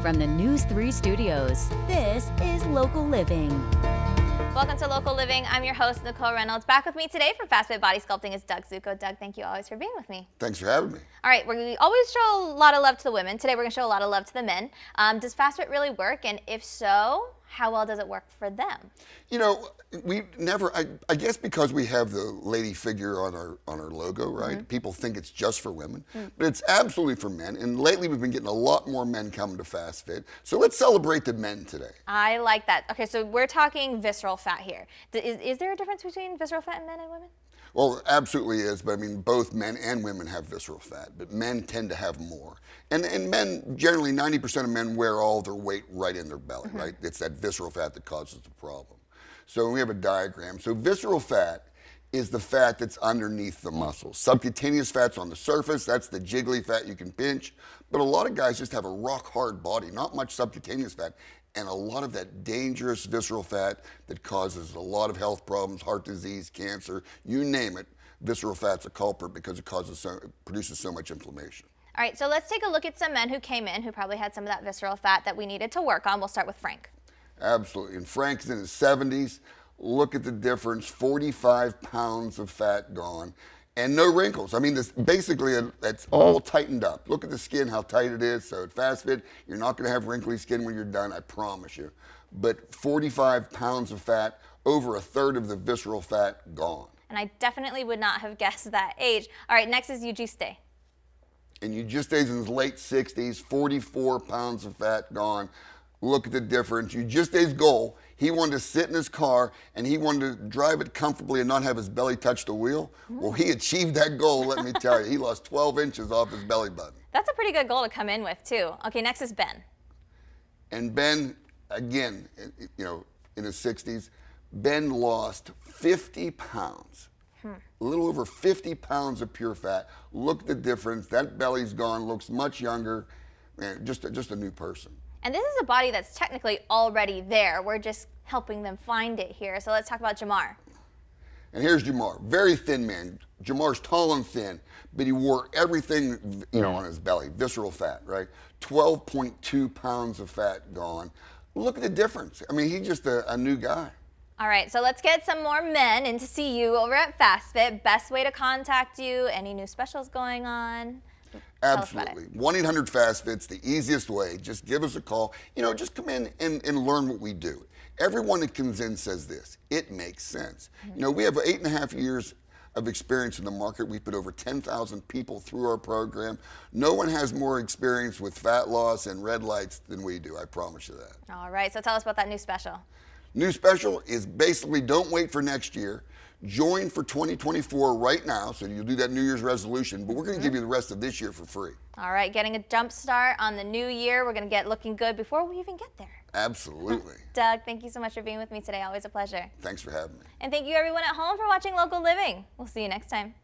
From the News 3 studios, this is Local Living. Welcome to Local Living. I'm your host, Nicole Reynolds. Back with me today for Fast Fit Body Sculpting is Doug Zuko. Doug, thank you always for being with me. Thanks for having me. All right, we always show a lot of love to the women. Today we're going to show a lot of love to the men. Does Fast Fit really work? And if so, how well does it work for them? You know, we never, I guess because we have the lady figure on our logo, right? Mm-hmm. People think it's just for women, but it's absolutely for men. And lately we've been getting a lot more men coming to Fast Fit. So let's celebrate the men today. I like that. Okay, so we're talking visceral fat here. Is there a difference between visceral fat in men and women? Well, it absolutely is, but I mean, both men and women have visceral fat, but men tend to have more. And men, generally 90% of men wear all their weight right in their belly, right? It's that visceral fat that causes the problem. So we have a diagram. So visceral fat is the fat that's underneath the muscles. Subcutaneous fat's on the surface, that's the jiggly fat you can pinch. But a lot of guys just have a rock hard body, not much subcutaneous fat, and a lot of that dangerous visceral fat that causes a lot of health problems, heart disease, cancer, you name it. Visceral fat's a culprit because it produces so much inflammation. All right, so let's take a look at some men who came in who probably had some of that visceral fat that we needed to work on. We'll start with Frank. Absolutely, and Frank's in his 70s. Look at the difference, 45 pounds of fat gone and no wrinkles. I mean, basically, it's all tightened up. Look at the skin, how tight it is. So at Fast Fit, you're not gonna have wrinkly skin when you're done, I promise you. But 45 pounds of fat, over a third of the visceral fat gone. And I definitely would not have guessed that age. All right, next is Eugiste. And Eugiste's in his late 60s, 44 pounds of fat gone. Look at the difference. Eugiste's goal, he wanted to sit in his car and he wanted to drive it comfortably and not have his belly touch the wheel. Well, he achieved that goal, let me tell you. He lost 12 inches off his belly button. That's a pretty good goal to come in with, too. Okay, next is Ben. And Ben, again, you know, in his 60s, Ben lost 50 pounds. A little over 50 pounds of pure fat. Look at the difference. That belly's gone, looks much younger. Man, just a new person. And this is a body that's technically already there. We're just helping them find it here. So let's talk about Jamar. And here's Jamar, very thin man. Jamar's tall and thin, but he wore everything, you know, on his belly, visceral fat, right? 12.2 pounds of fat gone. Look at the difference. I mean, he's just a new guy. All right, so let's get some more men in to see you over at Fast Fit. Best way to contact you, any new specials going on? Absolutely. 1-800-FAST-FIT's the easiest way. Just give us a call. You know, just come in and learn what we do. Everyone that comes in says this. It makes sense. You know, we have 8.5 years of experience in the market. We put over 10,000 people through our program. No one has more experience with fat loss and red lights than we do. I promise you that. All right, so tell us about that new special. New special is basically don't wait for next year. Join for 2024 right now, so you'll do that New Year's resolution, but we're going to give you the rest of this year for free. All right, getting a jump start on the new year. We're going to get looking good before we even get there. Absolutely. Doug, thank you so much for being with me today. Always a pleasure. Thanks for having me. And thank you everyone at home for watching Local Living. We'll see you next time.